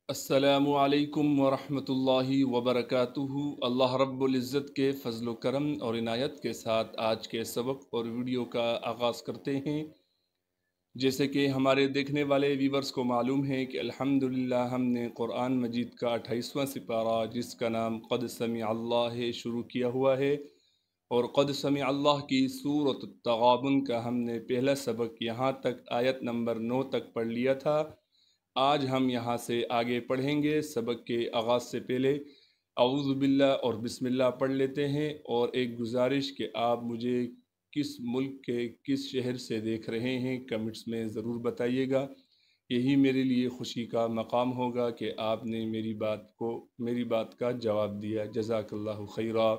अस्सलामु अलैकुम वरहमतुल्लाहि वबरकातुहू। अल्लाह रब्बुल इज़्ज़त के फ़ज़्ल व करम और इनायत के साथ आज के सबक और वीडियो का आगाज़ करते हैं। जैसे कि हमारे देखने वाले व्यूवर्स को मालूम है कि अल्हम्दुलिल्लाह हमने क़ुरान मजीद का 28वां सिपारा जिसका नाम क़द समी अल्लाह है शुरू किया हुआ है, और क़द समी अल्लाह की सूरत तग़ाबुन का हमने पहला सबक यहाँ तक आयत नंबर 9 तक पढ़ लिया था। आज हम यहाँ से आगे पढ़ेंगे। सबक के आगाज़ से पहले औज़ु बिल्लाह और बिस्मिल्लाह पढ़ लेते हैं। और एक गुजारिश कि आप मुझे किस मुल्क के किस शहर से देख रहे हैं कमेंट्स में ज़रूर बताइएगा। यही मेरे लिए खुशी का मकाम होगा कि आपने मेरी बात का जवाब दिया। जज़ाकल्लाहु खैरा।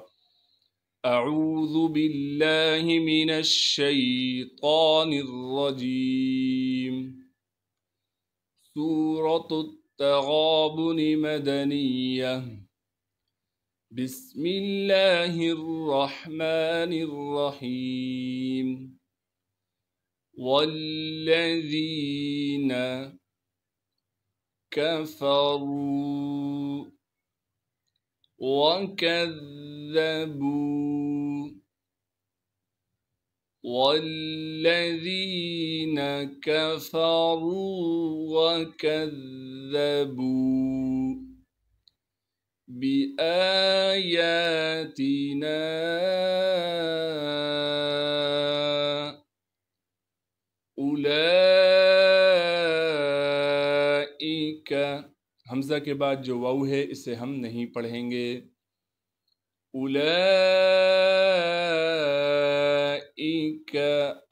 अऊज़ु बिल्लाहि मिनश शैतानिर रजीम। सूरतु तग़ाबुन मदनिय्या। बिस्मिल्लाहिर रहमानिर रहीम। वल्लज़ीना कफ़रू वकज़्ज़बू वल्लज़ीन कफ़रू वकज़्ज़बू बिआयातिना उलाइक। हमज़ा के बाद जो वाव है इसे हम नहीं पढ़ेंगे। उलाइक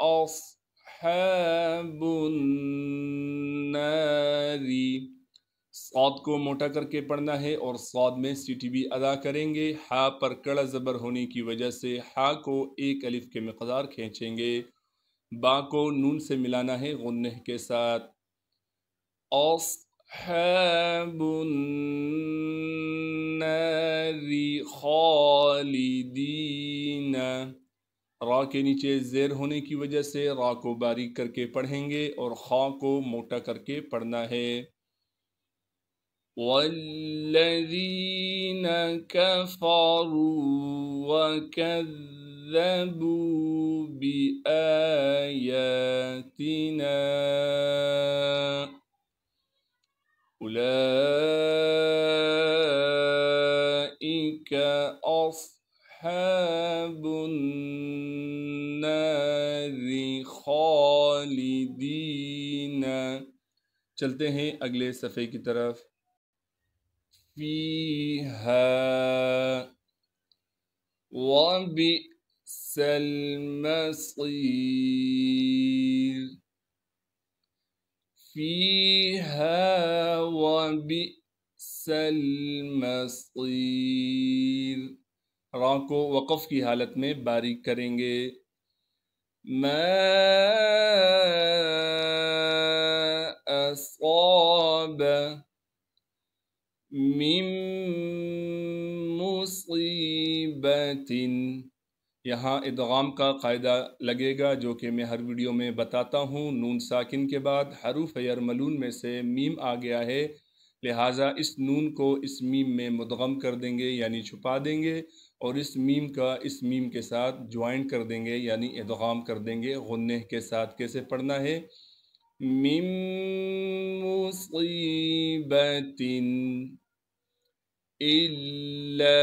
अस्हाबुन नारी। सौद को मोटा करके पढ़ना है और सौद में सीटी भी अदा करेंगे। हा पर कड़ा ज़बर होने की वजह से हा को एक अलिफ के मिक़दार खींचेंगे। बा को नून से मिलाना है गुन्ने के साथ। अस्हाबुन नारी खालिदीना। रा के नीचे ज़ेर होने की वजह से रा को बारीक करके पढ़ेंगे और खा को मोटा करके पढ़ना है। वल्लज़ीन कफ़रू वकज़्ज़बू बिआयातिना उलाइक अस्हाबुन नारी खालिदीना। चलते हैं अगले सफ़े की तरफ। फ़ीहा वबिअसल मसीर। फ़ीहा वबिअसल मसीर। रा को वक़फ़ की हालत में बारीक करेंगे। मा असाब मिन मुसीबतिन। यहाँ इदगाम का कायदा लगेगा जो कि मैं हर वीडियो में बताता हूँ। नून साकिन के बाद हरूफ यरमलून में से मीम आ गया है, लिहाजा इस नून को इस मीम में मुदगम कर देंगे यानी छुपा देंगे, और इस मीम का इस मीम के साथ ज्वाइन कर देंगे यानी इदगाम कर देंगे गुन्ने के साथ। कैसे पढ़ना है? मिन मुसीबतिन इल्ला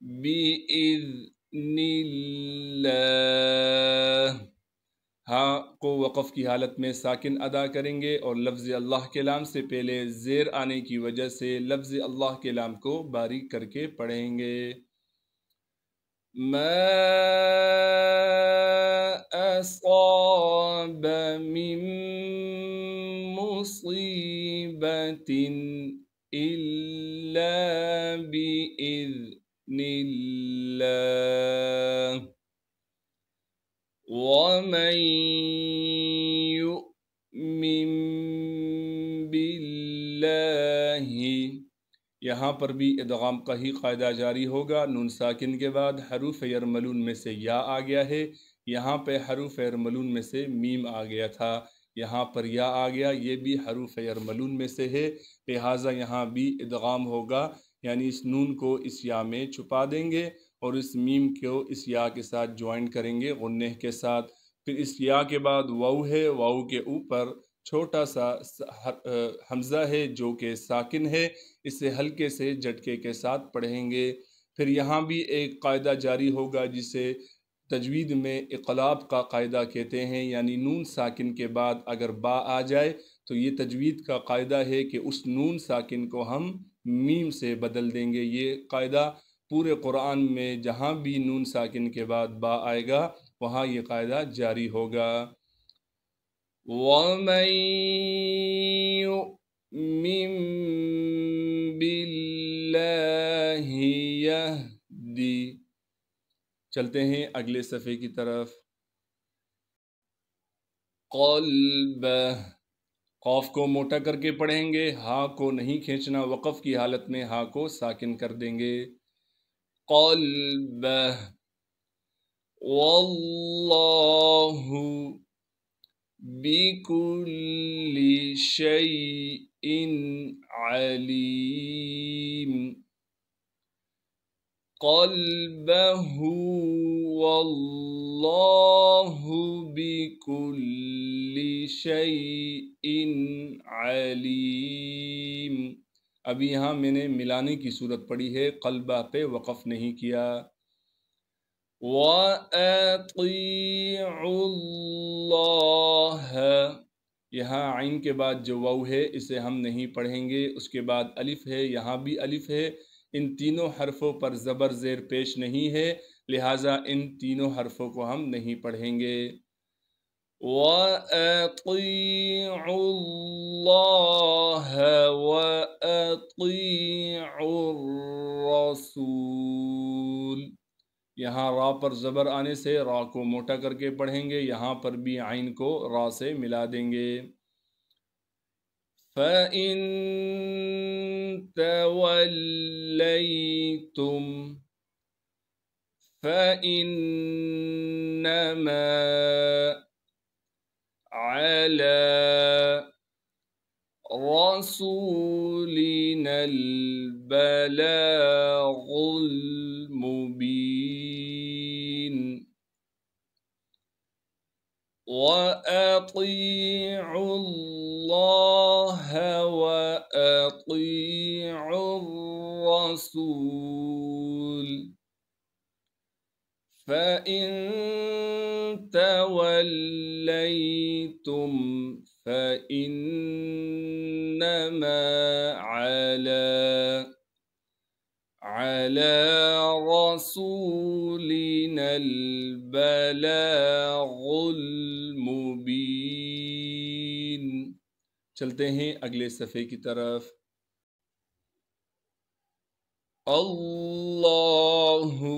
बिइज़्निल्लाह। हाँ को वक़फ़ की हालत में साकिन अदा करेंगे और लफ्ज़ अल्लाह के लाम से पहले ज़ेर आने की वजह से लफ्ज़ अल्लाह के लाम को बारीक करके पढ़ेंगे। मा असाब मिन मुसीबतिन इल्ला बिइज़्निल्लाह वमन युमिन बिल्लाहि। यहाँ पर भी इदगाम का ही कायदा जारी होगा। नून साकिन के बाद हरूफ यरमलून में से या आ गया है, यहाँ पे हरूफ यरमलून में से मीम आ गया था। यहाँ पर या आ गया, ये भी हरूफ यरमलून में से है, लिहाजा यहाँ भी इदगाम होगा, यानी इस नून को इस या में छुपा देंगे और इस मीम को इस या के साथ ज्वाइन करेंगे गुन्ने के साथ। फिर इस या के बाद वाऊ है, वाऊ के ऊपर छोटा सा हमज़ा है जो कि साकिन है, इसे हल्के से झटके के साथ पढ़ेंगे। फिर यहाँ भी एक कायदा जारी होगा जिसे तजवीद में इक़लाब का कायदा कहते हैं, यानी नून साकिन के बाद अगर बा आ जाए तो ये तजवीद का कायदा है कि उस नून साकिन को हम मीम से बदल देंगे। ये कायदा पूरे कुरान में जहाँ भी नून साकिन के बाद बा आएगा वहाँ ये कायदा जारी होगा। वमन युमिन बिल्लाहि यहदी। चलते हैं अगले सफ़े की तरफ। क़ल्ब, क़ाफ को मोटा करके पढ़ेंगे, हा को नहीं खींचना, वक़फ़ की हालत में हा को साकिन कर देंगे। क़ल्ब, वल्लाहु बिकुल्लि शैइन अलीम। क़ल्बहु वल्लाहु बिकुल्लि शैइन अलीम। अभी यहाँ मैंने मिलाने की सूरत पढ़ी है, क़ल्बा पे वक़फ़ नहीं किया। वअतीउल्लाह, यहाँ आइन के बाद जो वाव है इसे हम नहीं पढ़ेंगे। उसके बाद अलिफ है, यहाँ भी अलिफ है। इन तीनों हरफों पर ज़बर ज़ेर पेश नहीं है, लिहाजा इन तीनों हरफों को हम नहीं पढ़ेंगे। वअतीउल्लाह वअतीउर रसूल, यहाँ रा पर ज़बर आने से रा को मोटा करके पढ़ेंगे, यहाँ पर भी आइन को रा से मिला देंगे। फ़इन तवल्लैतुम फ़इन्नमा अला रसूलिनल बलागुल मुबीन। वअतीउल्लाह वअतीउर रसूल फ़इन तवल्लैतुम फ़इन्नमा अला रसूलिनल बलागुल मुबीन। चलते हैं अगले सफ़े की तरफ। अल्लाहु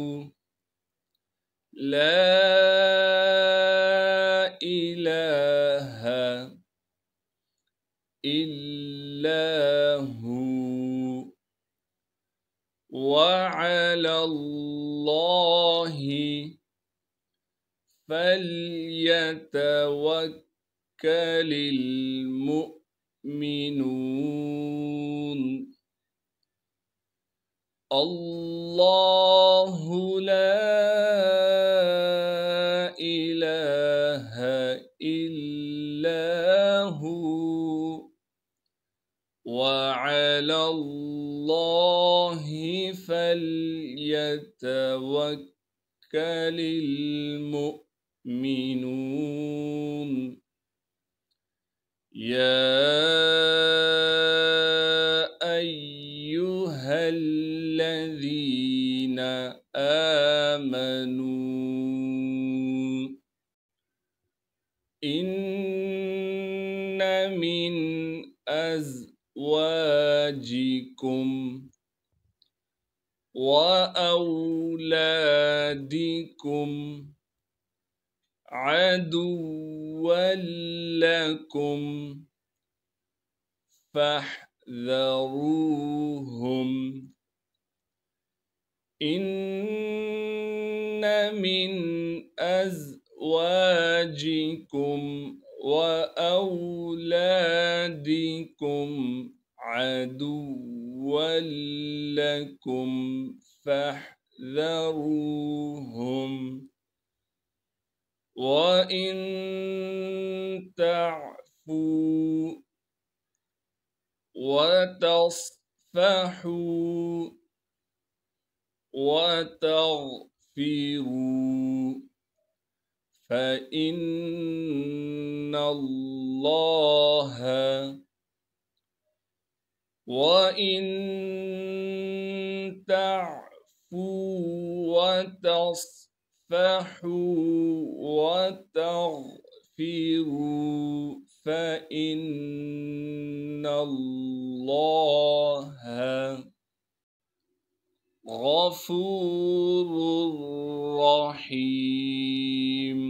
ला इलाहा इल्लाहु वअलल्लाहि फल्यतवक्कलिल मुमिनून। अल्लाहु ला इलाहा इल्लाहु वअलल्लाहि फल्यतवक्कलिल मुमिनून। या अय्युहल्लज़ीना आमनू इन्न मिन अज़वाजिकुम व औलादिकुम अदुव्वन लकुम फ़हज़रूहुम इन्न मिन अज़वाजिकुम व وأولادكم عدوا لكم فاحذروهم وإن تعفوا وتصفحوا وتغفروا فإن الله وإن تعفوا وتصفحوا وتغفروا فإن الله गफूर रहीम।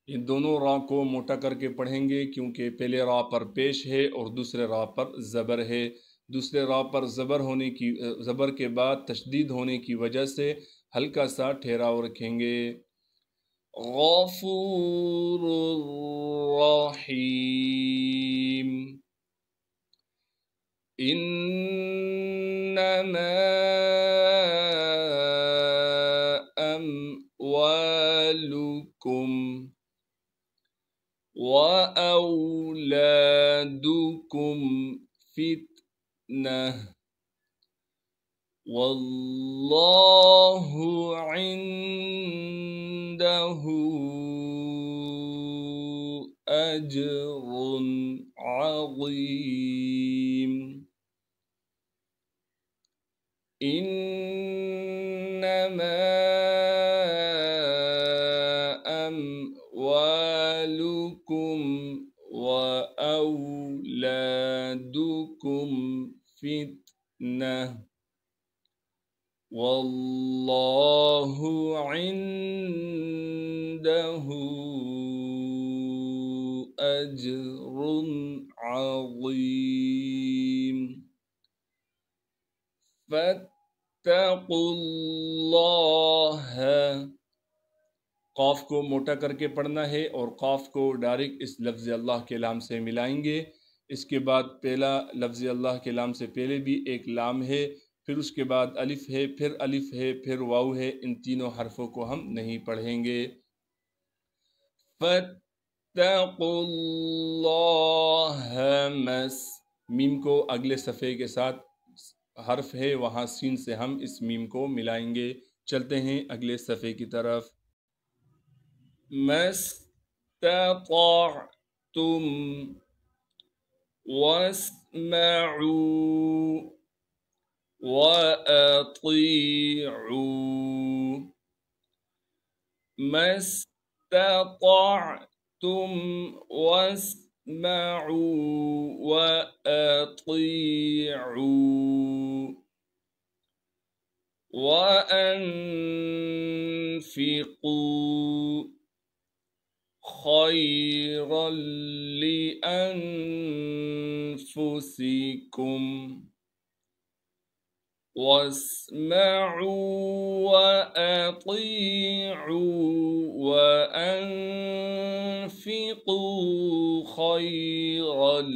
ये दोनों रा को मोटा करके पढ़ेंगे क्योंकि पहले रा पर पेश है और दूसरे रा पर ज़बर है। दूसरे रा पर ज़बर के बाद तशदीद होने की वजह से हल्का सा ठहराव रखेंगे। गफूर रहीम। इन्नमा अम्वालुकुम व औलादुकुम फितनह वल्लाहु इंदहु अज्रुन अज़ीम। इन्नमा अम्वालुकुम व औलादुकुम फितनह वल्लाहु इंदहु अज्रुन अज़ीम। फत्तकुल्लाह। क़ाफ को मोटा करके पढ़ना है और क़ाफ को डायरेक्ट इस लफ्ज़ अल्लाह के लाम से मिलाएंगे। इसके बाद पहला लफ्ज़ अल्लाह के लाम से पहले भी एक लाम है, फिर उसके बाद अलिफ है, फिर अलिफ है, फिर वाव है। इन तीनों हरफों को हम नहीं पढ़ेंगे। फत्तकुल्लाह मस। मीम को अगले सफ़े के साथ हर्फ है, वहाँ सीन से हम इस मीम को मिलाएंगे। चलते हैं अगले सफ़े की तरफ। मस्तताअतुम वस्मऊ वअतीऊ। मस्तताअतुम वस्मऊ वअतीऊ वअन्फिक़ू खैरन लिअन्फुसिकुम वस्मऊ वअतीऊ वअन्फिक़ू खैरन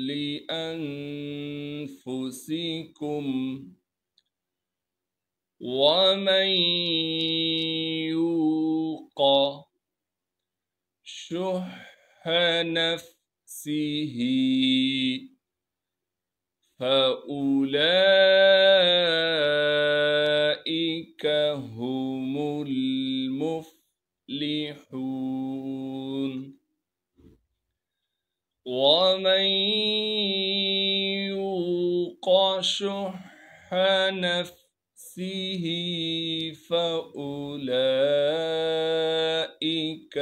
लिअन्फुसिकुम वमन यूक़ शुह नफ्सिही फउलाइक हुमुल मुफ्लिहून। वमन यूक़ शुह नफ्सिही फउलाइक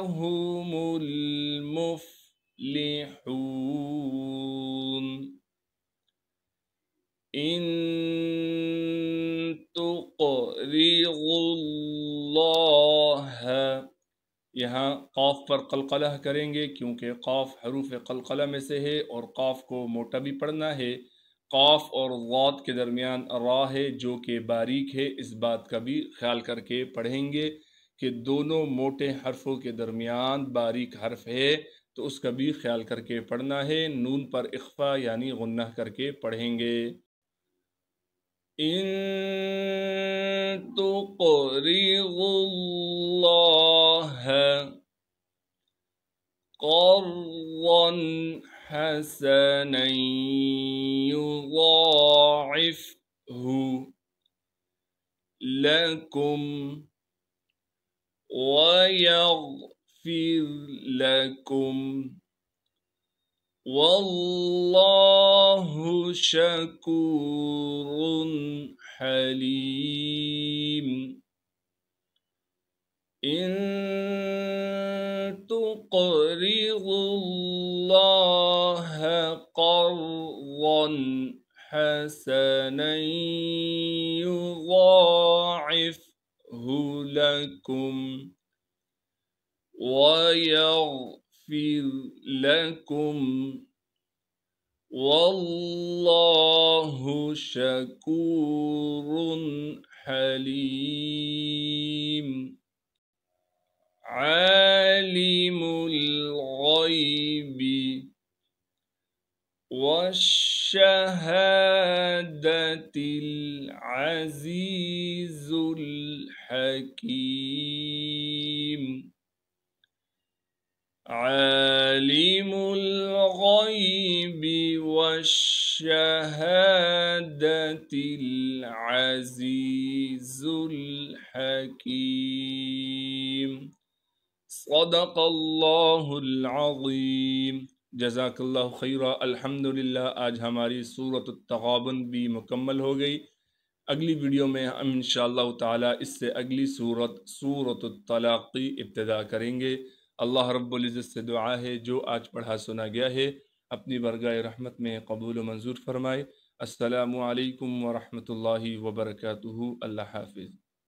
हुमुल मुफ्लिहून। इन तुक़रिज़ुल्लाह। यहाँ क़ाफ पर क़लक़ला करेंगे क्योंकि क़ाफ हरूफ क़लक़ला में से है और क़ाफ को मोटा भी पढ़ना है। काफ और ज़ाद के दरमियान रा है जो कि बारीक है। इस बात का भी ख्याल करके पढ़ेंगे कि दोनों मोटे हरफों के दरमियान बारीक हर्फ है, तो उसका भी ख्याल करके पढ़ना है। नून पर इख्फा यानी गुन्ना करके पढ़ेंगे। इन तुक़रिज़ुल्लाह क़र्ज़न हसनन युज़ाइफ़हु लकुम वयग़फ़िर लकुम वल्लाहु शकूरुन हलीम। इन तुक़रिज़ुल्लाह क़र्ज़न हसनन युज़ाइफ़हु लकुम वयग़फ़िर लकुम वल्लाहु शकूरुन हलीम। आलिमुल ग़ैबि वश्शहादतिल अज़ीज़ुल हकीम। आलिमुल ग़ैबि वश्शहादतिल अज़ीज़ुल हकीम। सदक़ल्लाहुल अज़ीम। जज़ाकल्लाहु खैरा। अल्हम्दुलिल्लाह, आज हमारी सूरत अत-तग़ाबुन भी मुकम्मल हो गई। अगली वीडियो में हम इंशाअल्लाह ताला इससे अगली सूरत अत-तलाक़ की इब्तिदा करेंगे। अल्लाह रब्बुल इज़्ज़त से दुआ है जो आज पढ़ा सुना गया है अपनी बरगाह रहमत में कबूल व मंजूर फरमाए। अस्सलामु अलैकुम व रहमतुल्लाहि व बरकातुहू। अल्लाह हाफ़िज़।